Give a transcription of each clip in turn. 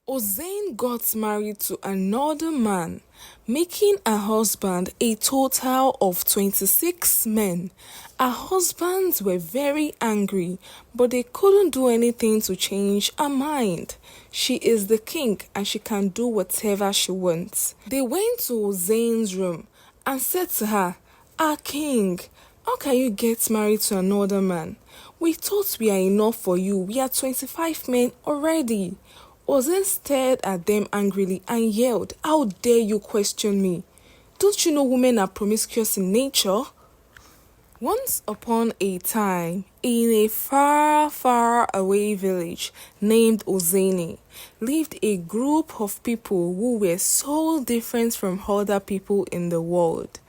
Ozane got married to another man, making her husband a total of 26 men. Her husbands were very angry, but they couldn't do anything to change her mind. She is the king and she can do whatever she wants. They went to Ozane's room and said to her, "Our king, how can you get married to another man? We thought we are enough for you. We are 25 men already." Ozane stared at them angrily and yelled, "How dare you question me? Don't you know women are promiscuous in nature?" Once upon a time, in a far, far away village named Ozeni, lived a group of people who were so different from other people in the world.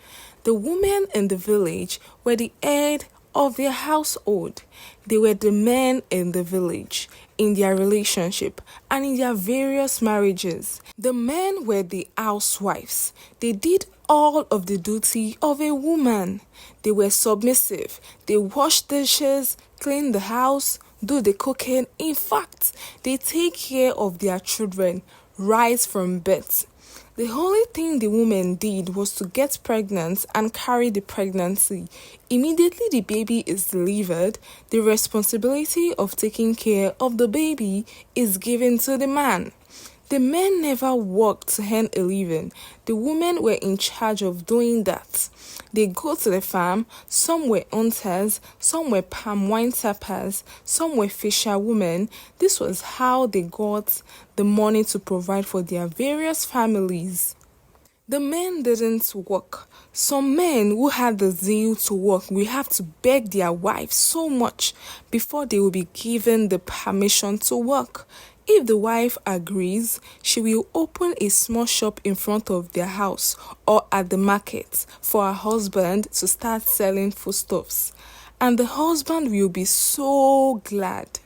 The women in the village were the head of their household. They were the men in the village, in their relationship, and in their various marriages. The men were the housewives. They did all of the duty of a woman. They were submissive. They washed dishes, clean the house, do the cooking. In fact, they take care of their children right from birth. The only thing the woman did was to get pregnant and carry the pregnancy. Immediately the baby is delivered, the responsibility of taking care of the baby is given to the man. The men never worked to earn a living. The women were in charge of doing that. They go to the farm, some were hunters, some were palm wine tappers, some were fisherwomen. This was how they got the money to provide for their various families. The men didn't work. Some men who had the zeal to work will have to beg their wives so much before they will be given the permission to work. If the wife agrees, she will open a small shop in front of their house or at the market for her husband to start selling foodstuffs. And the husband will be so glad.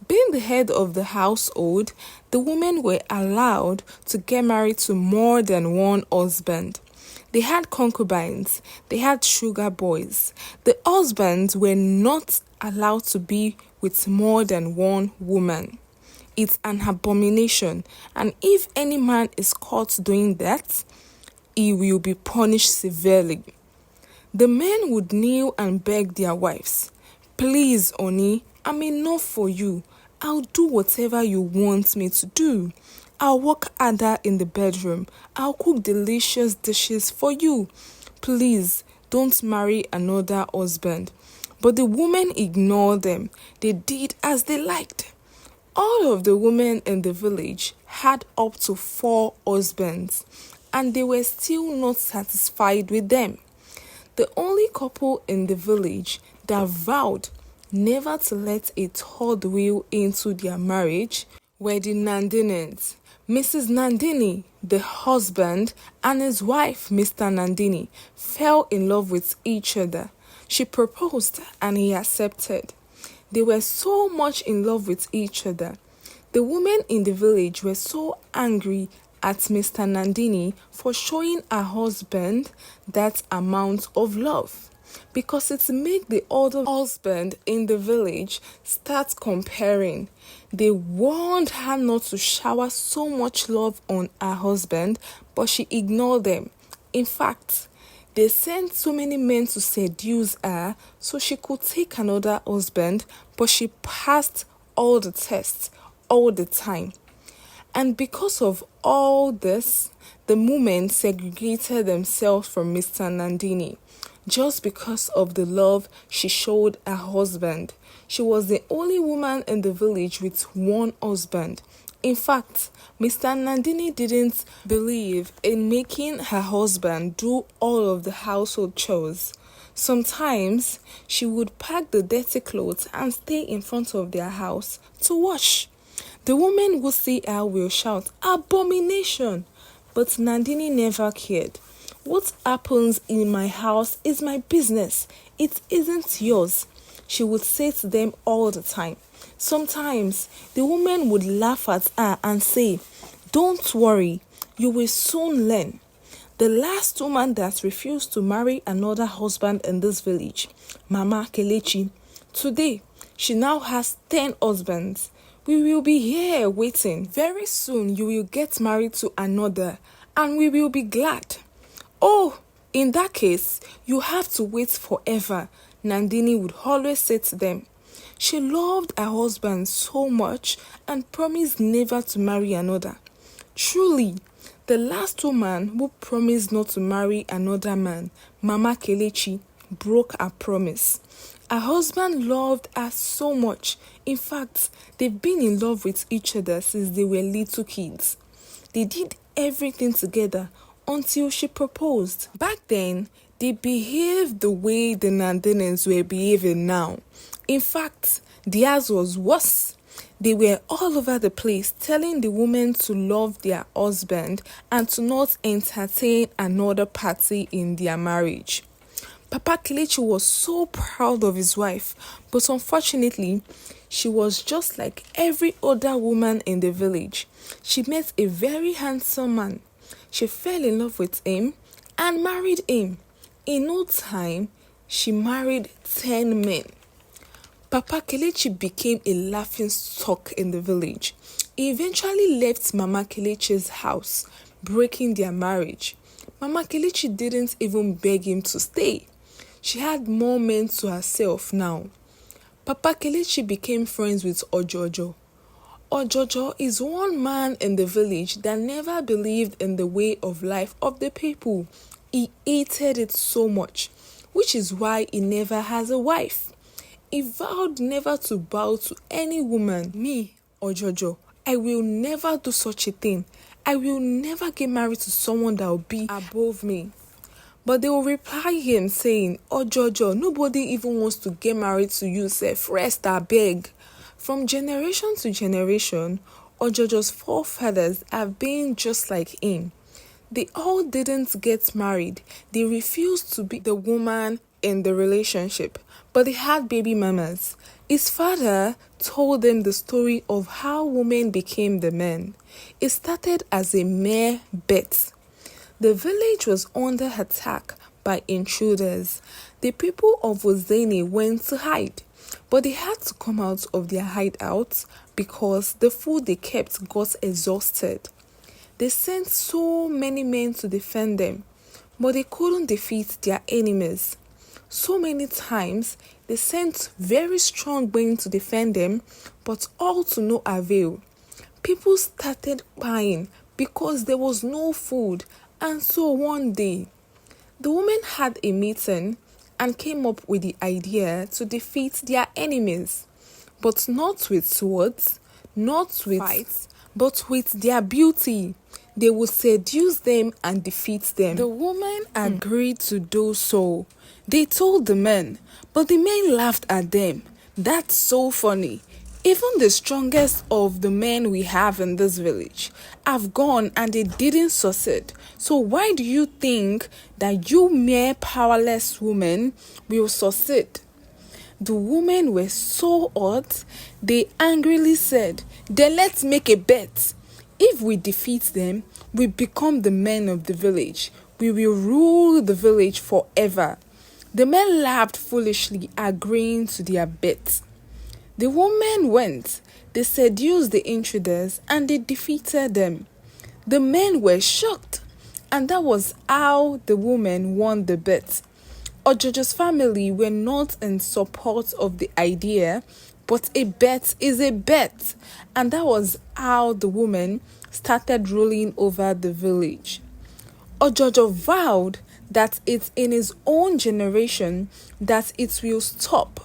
Being the head of the household, the women were allowed to get married to more than one husband. They had concubines, they had sugar boys. The husbands were not allowed to be with more than one woman. It's an abomination, and if any man is caught doing that, he will be punished severely. The men would kneel and beg their wives, "Please, Oni, I'm enough for you. I'll do whatever you want me to do. I'll work harder in the bedroom. I'll cook delicious dishes for you. Please, don't marry another husband." But the women ignored them. They did as they liked. All of the women in the village had up to 4 husbands, and they were still not satisfied with them. The only couple in the village that vowed never to let a third wheel into their marriage were the Nandinis. Mrs. Nandini, the husband, and his wife, Mr. Nandini, fell in love with each other. She proposed and he accepted. They were so much in love with each other. The women in the village were so angry at Mr. Nandini for showing her husband that amount of love, because it made the other husband in the village start comparing. They warned her not to shower so much love on her husband, but she ignored them. In fact, they sent so many men to seduce her so she could take another husband, but she passed all the tests all the time. And because of all this, the women segregated themselves from Mr. Nandini just because of the love she showed her husband. She was the only woman in the village with one husband. In fact, Mr. Nandini didn't believe in making her husband do all of the household chores. Sometimes she would pack the dirty clothes and stay in front of their house to wash. The woman who see her will shout, "Abomination!" But Nandini never cared. "What happens in my house is my business. It isn't yours," she would say to them all the time. Sometimes the woman would laugh at her and say, "Don't worry, you will soon learn." The last woman that refused to marry another husband in this village, Mama Kelechi, today she now has 10 husbands. We will be here waiting. Very soon you will get married to another and we will be glad. Oh, in that case, you have to wait forever, Nandini would always say to them. She loved her husband so much and promised never to marry another. Truly, the last woman who promised not to marry another man, Mama Kelechi, broke her promise. Her husband loved her so much. In fact, they've been in love with each other since they were little kids. They did everything together until she proposed. Back then, they behaved the way the Nandinins were behaving now. In fact, theirs was worse. They were all over the place telling the women to love their husband and to not entertain another party in their marriage. Papa Kelechi was so proud of his wife, but unfortunately, she was just like every other woman in the village. She met a very handsome man. She fell in love with him and married him. In no time, she married 10 men. Papa Kelechi became a laughing stock in the village. He eventually left Mama Kelechi's house, breaking their marriage. Mama Kelechi didn't even beg him to stay. She had more men to herself now. Papa Kelechi became friends with Ojojo. Ojojo is one man in the village that never believed in the way of life of the people. He hated it so much, which is why he never has a wife. He vowed never to bow to any woman. Me, Ojojo, I will never do such a thing. I will never get married to someone that will be above me. But they will reply him saying, Ojojo, nobody even wants to get married to you, sef. Rest, abeg. From generation to generation, Ojojo's forefathers have been just like him. They all didn't get married. They refused to be the woman in the relationship, but they had baby mamas. His father told them the story of how women became the men. It started as a mere bet. The village was under attack by intruders. The people of Ozeni went to hide, but they had to come out of their hideouts because the food they kept got exhausted. They sent so many men to defend them, but they couldn't defeat their enemies. So many times, they sent very strong men to defend them, but all to no avail. People started crying because there was no food. And so one day, the women had a meeting and came up with the idea to defeat their enemies, but not with swords, not with fights, but with their beauty. They would seduce them and defeat them. The women agreed to do so. They told the men, but the men laughed at them. That's so funny. Even the strongest of the men we have in this village have gone and they didn't succeed. So why do you think that you mere powerless women will succeed? The women were so hot, they angrily said, then let's make a bet. If we defeat them, we become the men of the village. We will rule the village forever. The men laughed foolishly, agreeing to their bet. The women went, they seduced the intruders and they defeated them. The men were shocked, and that was how the women won the bet. Ojojo's family were not in support of the idea, but a bet is a bet, and that was how the women started ruling over the village. Ojojo vowed that it's in his own generation that it will stop.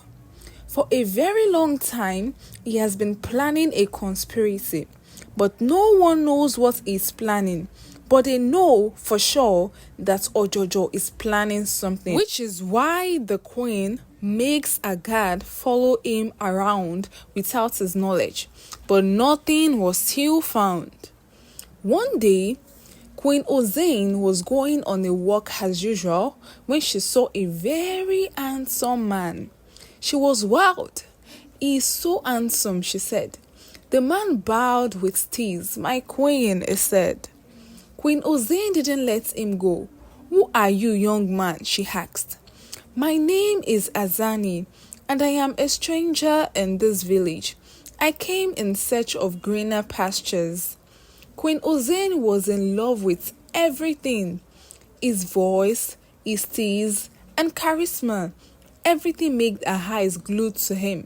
For a very long time, he has been planning a conspiracy, but no one knows what he's planning. But they know for sure that Ojojo is planning something, which is why the queen makes a guard follow him around without his knowledge. But nothing was still found. One day, Queen Ozane was going on a walk as usual when she saw a very handsome man. She was wild. He is so handsome, she said. The man bowed with tears. My queen, he said. Queen Ozane didn't let him go. Who are you, young man? She asked. My name is Azani, and I am a stranger in this village. I came in search of greener pastures. Queen Ozane was in love with everything. His voice, his tease, and charisma. Everything made her eyes glued to him.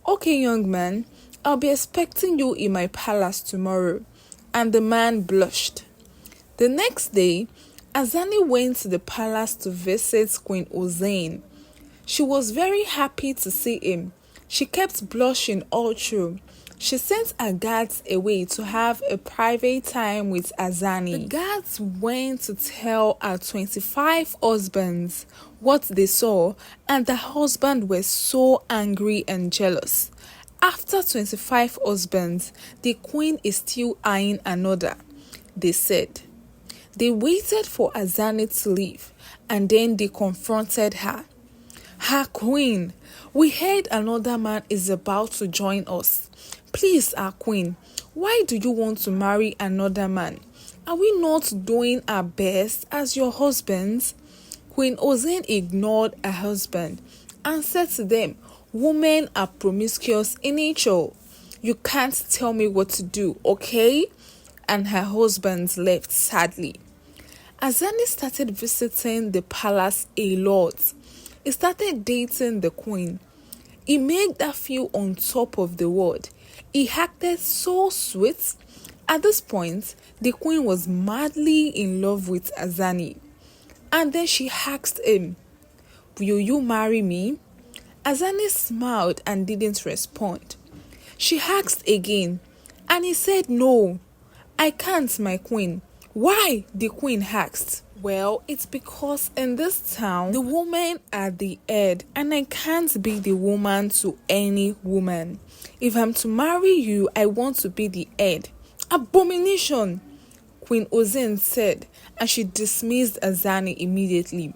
Okay, young man, I'll be expecting you in my palace tomorrow. And the man blushed. The next day, Azani went to the palace to visit Queen Ozane. She was very happy to see him. She kept blushing all through. She sent her guards away to have a private time with Azani. The guards went to tell her 25 husbands what they saw, and the husbands were so angry and jealous. After 25 husbands, the queen is still eyeing another, they said. They waited for Azani to leave, and then they confronted her. Her queen, we heard another man is about to join us. Please, our queen, why do you want to marry another man? Are we not doing our best as your husbands? Queen Ozane ignored her husband and said to them, women are promiscuous in nature. You can't tell me what to do, okay? And her husband left sadly. Azani started visiting the palace a lot. He started dating the queen. He made her feel on top of the world. He acted so sweet. At this point, the queen was madly in love with Azani. And then she asked him, will you marry me? Azani smiled and didn't respond. She asked again, and he said, no, I can't, my queen. Why? The queen asked. Well, it's because in this town, the women are the head, and I can't be the woman to any woman. If I'm to marry you, I want to be the head. Abomination! Queen Ozane said, and she dismissed Azani immediately.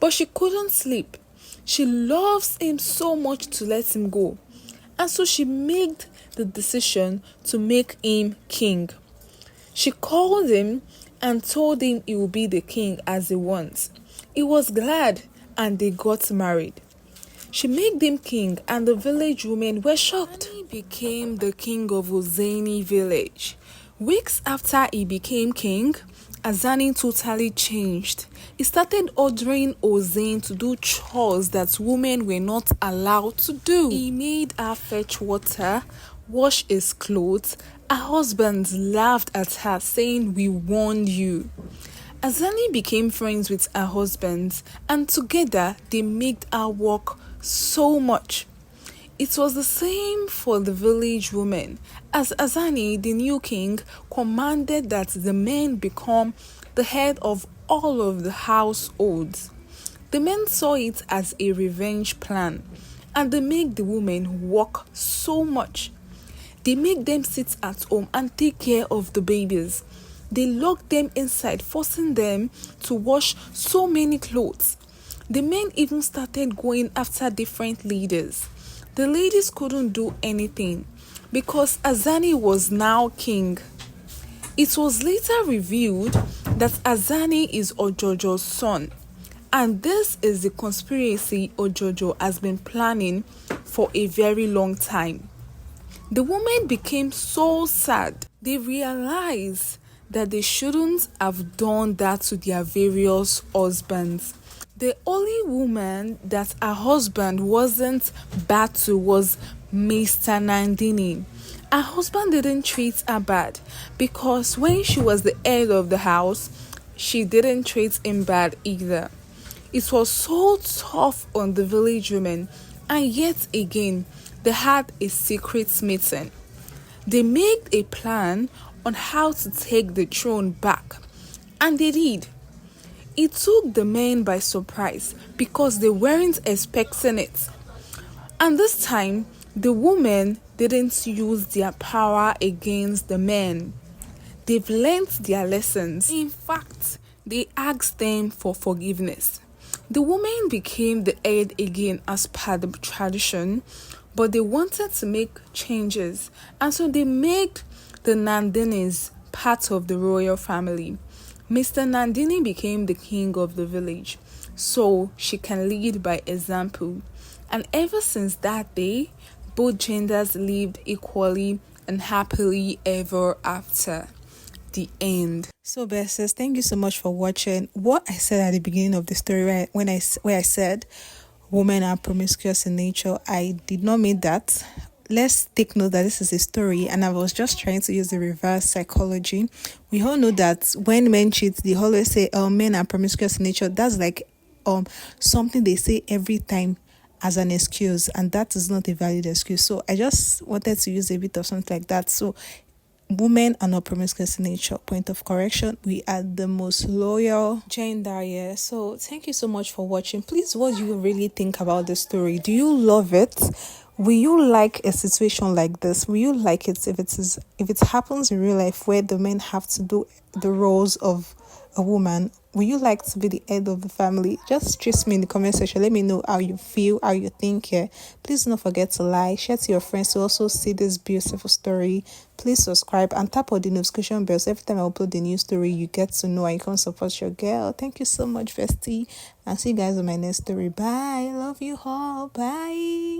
But she couldn't sleep. She loves him so much to let him go. And so she made the decision to make him king. She called him and told him he would be the king as he wants. He was glad and they got married. She made him king and the village women were shocked. He became the king of Ozeni village. Weeks after he became king, Azani totally changed. He started ordering Ozane to do chores that women were not allowed to do. He made her fetch water, wash his clothes. Her husbands laughed at her, saying, we warned you. Azani became friends with her husbands, and together they made her work so much. It was the same for the village women, as Azani, the new king, commanded that the men become the head of all of the households. The men saw it as a revenge plan, and they made the women work so much. They make them sit at home and take care of the babies. They lock them inside, forcing them to wash so many clothes. The men even started going after different leaders. The ladies couldn't do anything because Azani was now king. It was later revealed that Azani is Ojojo's son, and this is the conspiracy Ojojo has been planning for a very long time. The women became so sad. They realized that they shouldn't have done that to their various husbands. The only woman that her husband wasn't bad to was Mr. Nandini. Her husband didn't treat her bad because when she was the head of the house, she didn't treat him bad either. It was so tough on the village women, and yet again, they had a secret meeting. They made a plan on how to take the throne back, and they did. It took the men by surprise because they weren't expecting it. And this time, the women didn't use their power against the men. They've learned their lessons. In fact, they asked them for forgiveness. The women became the head again as per the tradition, but they wanted to make changes, and so they made the Nandinis part of the royal family. Mr. Nandini became the king of the village, so she can lead by example. And ever since that day, Both genders lived equally and happily ever after. The end. So, besties, thank you so much for watching. What I said at the beginning of the story, where I said women are promiscuous in nature, I did not mean that. Let's take note that this is a story, and I was just trying to use the reverse psychology. We all know that when men cheat, they always say, "Oh, men are promiscuous in nature." That's like something they say every time as an excuse, and that is not a valid excuse. So I just wanted to use a bit of something like that. So women are not promiscuous in nature. Point of correction, we are the most loyal gender. Yeah. So thank you so much for watching. Please, what do you really think about the story? Do you love it? Will you like a situation like this? Will you like it if it happens in real life, where the men have to do the roles of a woman? Will you like to be the head of the family? Just trace me in the comment section. Let me know how you feel, how you think. Yeah. Please don't forget to like, share to your friends to also see this beautiful story. Please subscribe and tap on the notification bell. So every time I upload a new story, you get to know and you can support your girl. Thank you so much, bestie. And see you guys on my next story. Bye. Love you all. Bye.